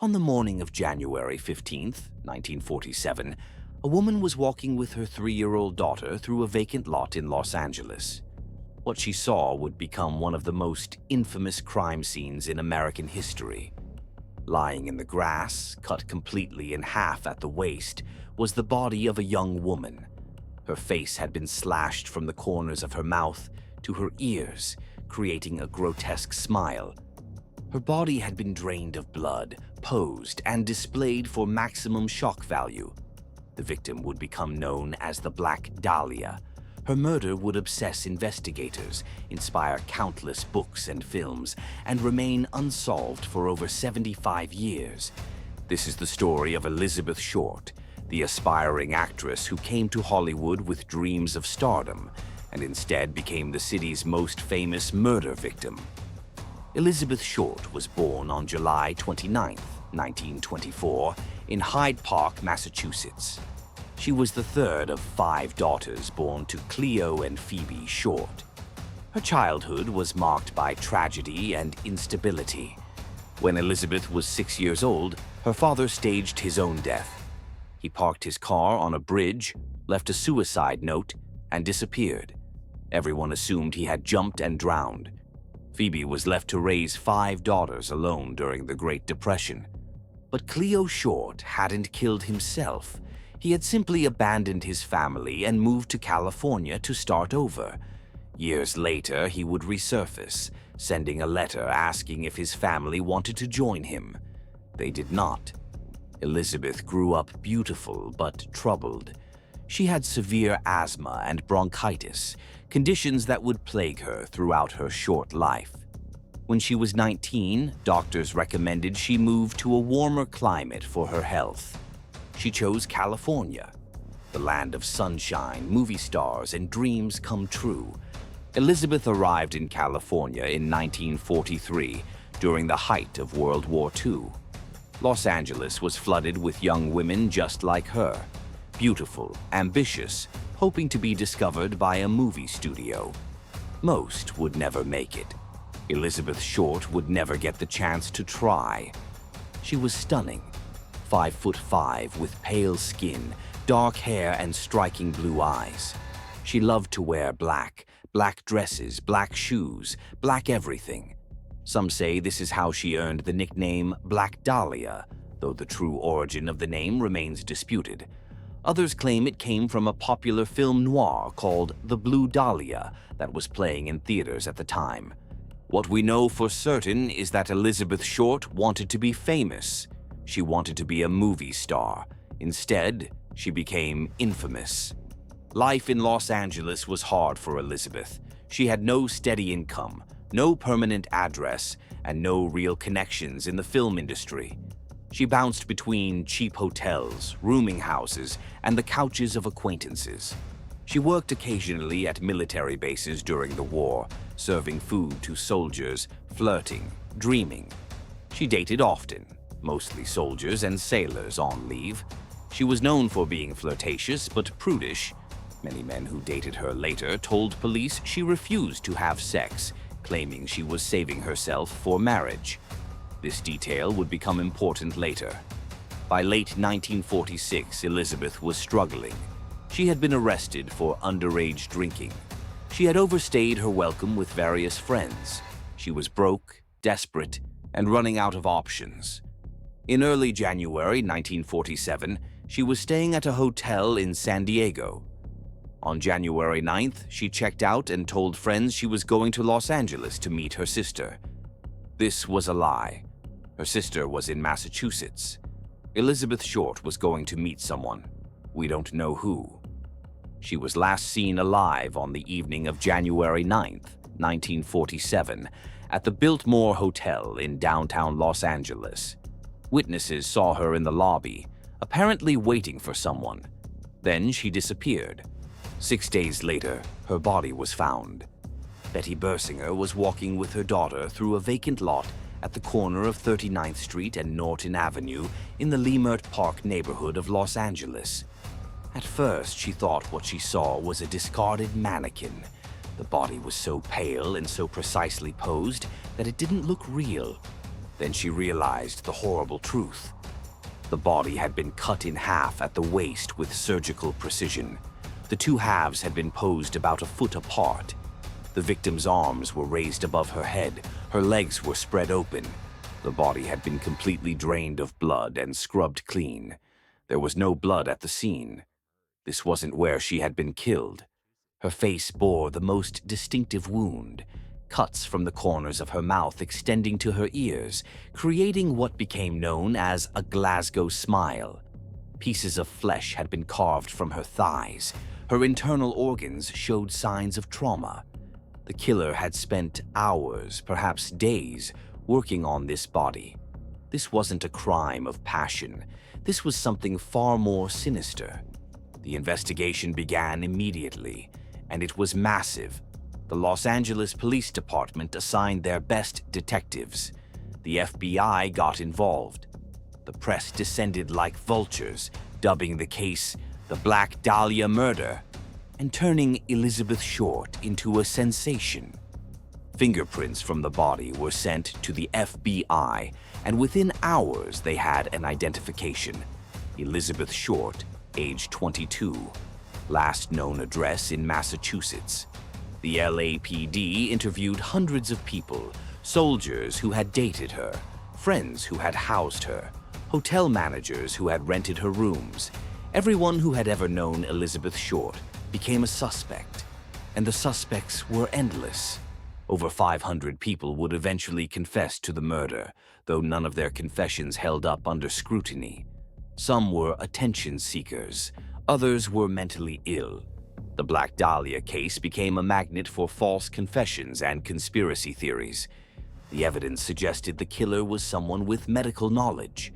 On the morning of January 15th, 1947, a woman was walking with her 3-year-old daughter through a vacant lot in Los Angeles. What she saw would become one of the most infamous crime scenes in American history. Lying in the grass, cut completely in half at the waist, was the body of a young woman. Her face had been slashed from the corners of her mouth to her ears, creating a grotesque smile. Her body had been drained of blood, posed, and displayed for maximum shock value. The victim would become known as the Black Dahlia. Her murder would obsess investigators, inspire countless books and films, and remain unsolved for over 75 years. This is the story of Elizabeth Short, the aspiring actress who came to Hollywood with dreams of stardom and instead became the city's most famous murder victim. Elizabeth Short was born on July 29, 1924, in Hyde Park, Massachusetts. She was the third of 5 daughters born to Cleo and Phoebe Short. Her childhood was marked by tragedy and instability. When Elizabeth was 6 years old, her father staged his own death. He parked his car on a bridge, left a suicide note, and disappeared. Everyone assumed he had jumped and drowned. Phoebe was left to raise 5 daughters alone during the Great Depression. But Cleo Short hadn't killed himself. He had simply abandoned his family and moved to California to start over. Years later, he would resurface, sending a letter asking if his family wanted to join him. They did not. Elizabeth grew up beautiful but troubled. She had severe asthma and bronchitis, conditions that would plague her throughout her short life. When she was 19, doctors recommended she move to a warmer climate for her health. She chose California, the land of sunshine, movie stars, and dreams come true. Elizabeth arrived in California in 1943 during the height of World War II. Los Angeles was flooded with young women just like her, beautiful, ambitious, hoping to be discovered by a movie studio. Most would never make it. Elizabeth Short would never get the chance to try. She was stunning, 5'5" with pale skin, dark hair, and striking blue eyes. She loved to wear black dresses, black shoes, black everything. Some say this is how she earned the nickname Black Dahlia, though the true origin of the name remains disputed. Others claim it came from a popular film noir called The Blue Dahlia that was playing in theaters at the time. What we know for certain is that Elizabeth Short wanted to be famous. She wanted to be a movie star. Instead, she became infamous. Life in Los Angeles was hard for Elizabeth. She had no steady income, no permanent address, and no real connections in the film industry. She bounced between cheap hotels, rooming houses, and the couches of acquaintances. She worked occasionally at military bases during the war, serving food to soldiers, flirting, dreaming. She dated often, mostly soldiers and sailors on leave. She was known for being flirtatious but prudish. Many men who dated her later told police she refused to have sex, claiming she was saving herself for marriage. This detail would become important later. By late 1946, Elizabeth was struggling. She had been arrested for underage drinking. She had overstayed her welcome with various friends. She was broke, desperate, and running out of options. In early January 1947, she was staying at a hotel in San Diego. On January 9th, she checked out and told friends she was going to Los Angeles to meet her sister. This was a lie. Her sister was in Massachusetts. Elizabeth Short was going to meet someone. We don't know who. She was last seen alive on the evening of January 9th, 1947, at the Biltmore Hotel in downtown Los Angeles. Witnesses saw her in the lobby, apparently waiting for someone. Then she disappeared. 6 days later, her body was found. Betty Bersinger was walking with her daughter through a vacant lot at the corner of 39th Street and Norton Avenue in the Leimert Park neighborhood of Los Angeles. At first, she thought what she saw was a discarded mannequin. The body was so pale and so precisely posed that it didn't look real. Then she realized the horrible truth. The body had been cut in half at the waist with surgical precision. The two halves had been posed about a foot apart. The victim's arms were raised above her head, her legs were spread open. The body had been completely drained of blood and scrubbed clean. There was no blood at the scene. This wasn't where she had been killed. Her face bore the most distinctive wound, cuts from the corners of her mouth extending to her ears, creating what became known as a Glasgow smile. Pieces of flesh had been carved from her thighs. Her internal organs showed signs of trauma. The killer had spent hours, perhaps days, working on this body. This wasn't a crime of passion. This was something far more sinister. The investigation began immediately, and it was massive. The Los Angeles Police Department assigned their best detectives. The FBI got involved. The press descended like vultures, dubbing the case the Black Dahlia murder, and turning Elizabeth Short into a sensation. Fingerprints from the body were sent to the FBI, and within hours they had an identification. Elizabeth Short, age 22, last known address in Massachusetts. The LAPD interviewed hundreds of people, soldiers who had dated her, friends who had housed her, hotel managers who had rented her rooms. Everyone who had ever known Elizabeth Short became a suspect, and the suspects were endless. Over 500 people would eventually confess to the murder, though none of their confessions held up under scrutiny. Some were attention seekers, others were mentally ill. The Black Dahlia case became a magnet for false confessions and conspiracy theories. The evidence suggested the killer was someone with medical knowledge.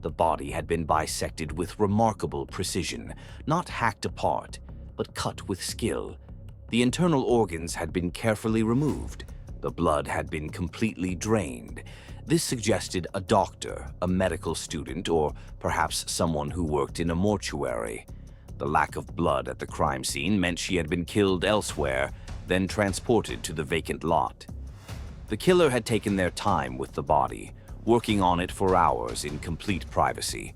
The body had been bisected with remarkable precision, not hacked apart, but cut with skill. The internal organs had been carefully removed. The blood had been completely drained. This suggested a doctor, a medical student, or perhaps someone who worked in a mortuary. The lack of blood at the crime scene meant she had been killed elsewhere, then transported to the vacant lot. The killer had taken their time with the body, working on it for hours in complete privacy.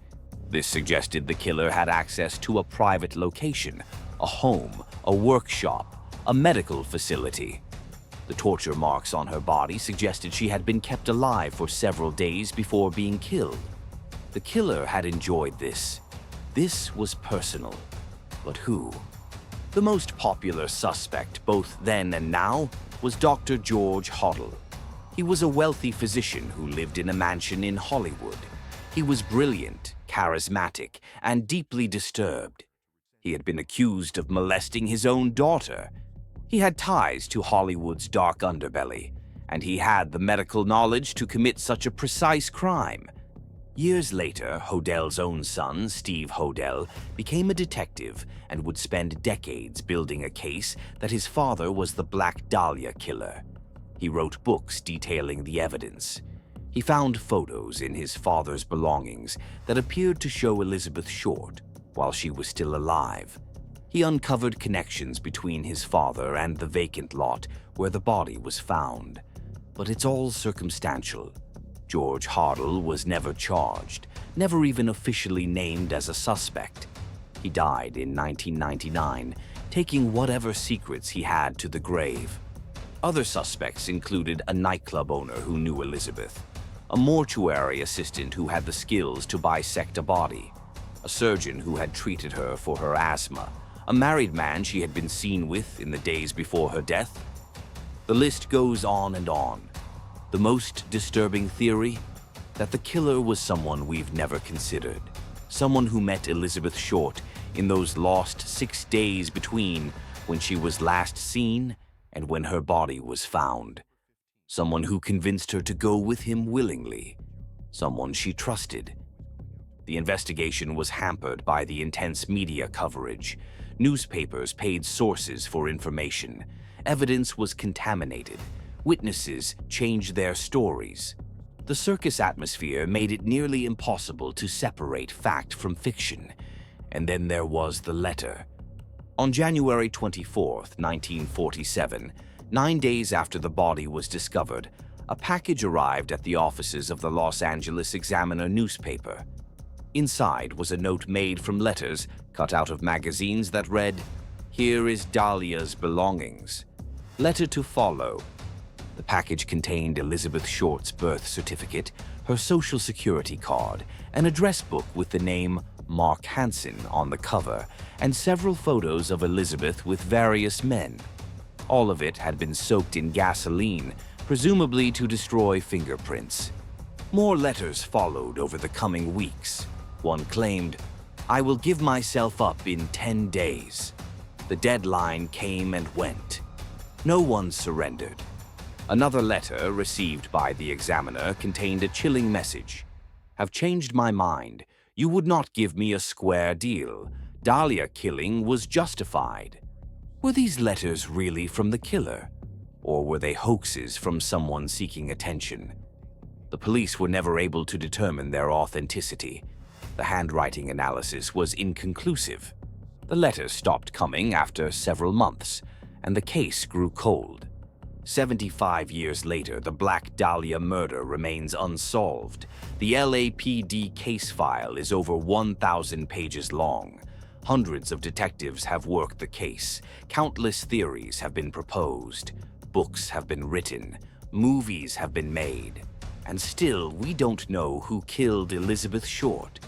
This suggested the killer had access to a private location, a home, a workshop, a medical facility. The torture marks on her body suggested she had been kept alive for several days before being killed. The killer had enjoyed this. This was personal. But who? The most popular suspect, both then and now, was Dr. George Hoddle. He was a wealthy physician who lived in a mansion in Hollywood. He was brilliant, charismatic, and deeply disturbed. He had been accused of molesting his own daughter. He had ties to Hollywood's dark underbelly, and he had the medical knowledge to commit such a precise crime. Years later, Hodel's own son, Steve Hodel, became a detective and would spend decades building a case that his father was the Black Dahlia killer. He wrote books detailing the evidence. He found photos in his father's belongings that appeared to show Elizabeth Short while she was still alive. He uncovered connections between his father and the vacant lot where the body was found. But it's all circumstantial. George Hoddle was never charged, never even officially named as a suspect. He died in 1999, taking whatever secrets he had to the grave. Other suspects included a nightclub owner who knew Elizabeth, a mortuary assistant who had the skills to bisect a body, a surgeon who had treated her for her asthma, a married man she had been seen with in the days before her death. The list goes on and on. The most disturbing theory? That the killer was someone we've never considered. Someone who met Elizabeth Short in those lost 6 days between when she was last seen and when her body was found. Someone who convinced her to go with him willingly. Someone she trusted. The investigation was hampered by the intense media coverage. Newspapers paid sources for information. Evidence was contaminated. Witnesses changed their stories. The circus atmosphere made it nearly impossible to separate fact from fiction. And then there was the letter. On January 24, 1947, 9 days after the body was discovered, a package arrived at the offices of the Los Angeles Examiner newspaper. Inside was a note made from letters cut out of magazines that read, "Here is Dahlia's belongings. Letter to follow." The package contained Elizabeth Short's birth certificate, her social security card, an address book with the name Mark Hansen on the cover, and several photos of Elizabeth with various men. All of it had been soaked in gasoline, presumably to destroy fingerprints. More letters followed over the coming weeks. One claimed, "I will give myself up in 10 days." The deadline came and went. No one surrendered. Another letter received by the Examiner contained a chilling message. "Have changed my mind. You would not give me a square deal. Dahlia killing was justified." Were these letters really from the killer? Or were they hoaxes from someone seeking attention? The police were never able to determine their authenticity. The handwriting analysis was inconclusive. The letters stopped coming after several months, and the case grew cold. 75 years later, the Black Dahlia murder remains unsolved. The LAPD case file is over 1,000 pages long. Hundreds of detectives have worked the case. Countless theories have been proposed. Books have been written. Movies have been made. And still, we don't know who killed Elizabeth Short.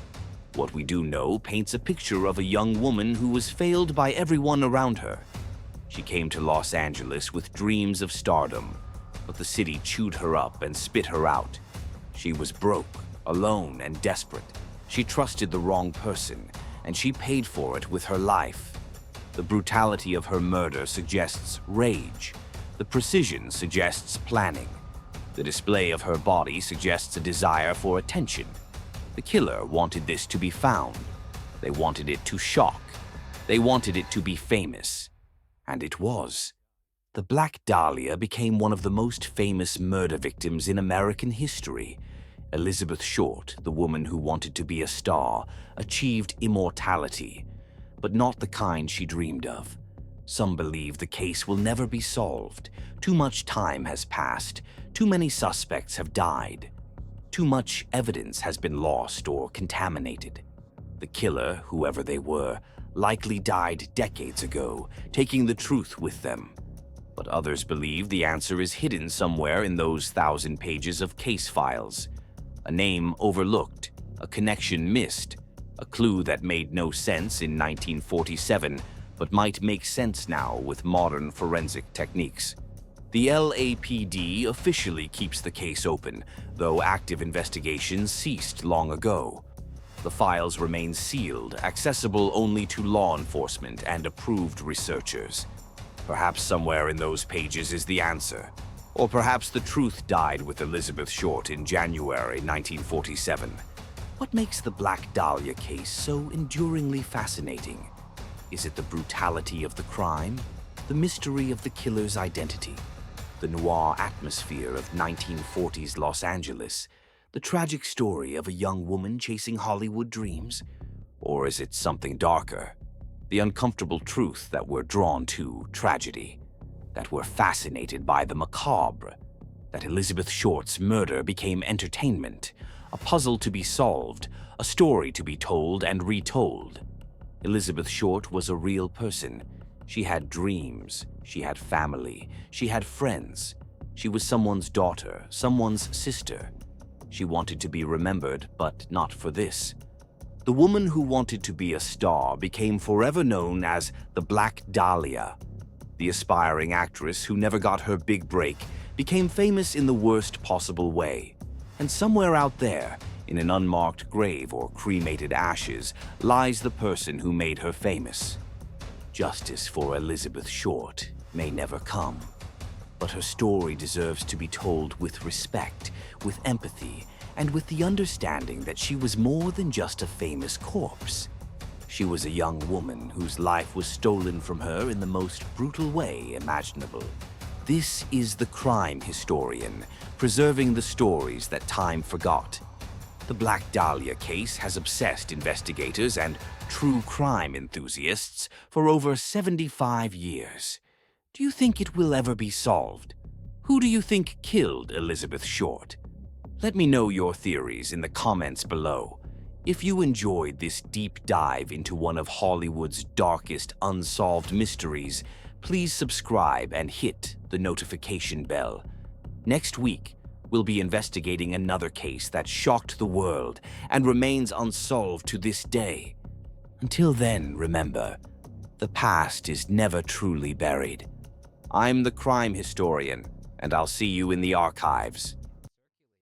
What we do know paints a picture of a young woman who was failed by everyone around her. She came to Los Angeles with dreams of stardom, but the city chewed her up and spit her out. She was broke, alone, and desperate. She trusted the wrong person, and she paid for it with her life. The brutality of her murder suggests rage. The precision suggests planning. The display of her body suggests a desire for attention. The killer wanted this to be found. They wanted it to shock. They wanted it to be famous. And it was. The Black Dahlia became one of the most famous murder victims in American history. Elizabeth Short, the woman who wanted to be a star, achieved immortality, but not the kind she dreamed of. Some believe the case will never be solved. Too much time has passed. Too many suspects have died. Too much evidence has been lost or contaminated. The killer, whoever they were, likely died decades ago, taking the truth with them. But others believe the answer is hidden somewhere in those 1,000 pages of case files. A name overlooked, a connection missed, a clue that made no sense in 1947, but might make sense now with modern forensic techniques. The LAPD officially keeps the case open, though active investigations ceased long ago. The files remain sealed, accessible only to law enforcement and approved researchers. Perhaps somewhere in those pages is the answer. Or perhaps the truth died with Elizabeth Short in January 1947. What makes the Black Dahlia case so enduringly fascinating? Is it the brutality of the crime? The mystery of the killer's identity? The noir atmosphere of 1940s Los Angeles? The tragic story of a young woman chasing Hollywood dreams? Or is it something darker? The uncomfortable truth that we're drawn to tragedy, that we're fascinated by the macabre, that Elizabeth Short's murder became entertainment, a puzzle to be solved, a story to be told and retold. Elizabeth Short was a real person. She had dreams, she had family, she had friends. She was someone's daughter, someone's sister. She wanted to be remembered, but not for this. The woman who wanted to be a star became forever known as the Black Dahlia. The aspiring actress who never got her big break became famous in the worst possible way. And somewhere out there, in an unmarked grave or cremated ashes, lies the person who made her famous. Justice for Elizabeth Short may never come, but her story deserves to be told with respect, with empathy, and with the understanding that she was more than just a famous corpse. She was a young woman whose life was stolen from her in the most brutal way imaginable. This is the Crime Historian, preserving the stories that time forgot. The Black Dahlia case has obsessed investigators and true crime enthusiasts for over 75 years. Do you think it will ever be solved? Who do you think killed Elizabeth Short? Let me know your theories in the comments below. If you enjoyed this deep dive into one of Hollywood's darkest unsolved mysteries, please subscribe and hit the notification bell. Next week, we'll be investigating another case that shocked the world and remains unsolved to this day. Until then, remember, the past is never truly buried. I'm the crime historian, and I'll see you in the archives.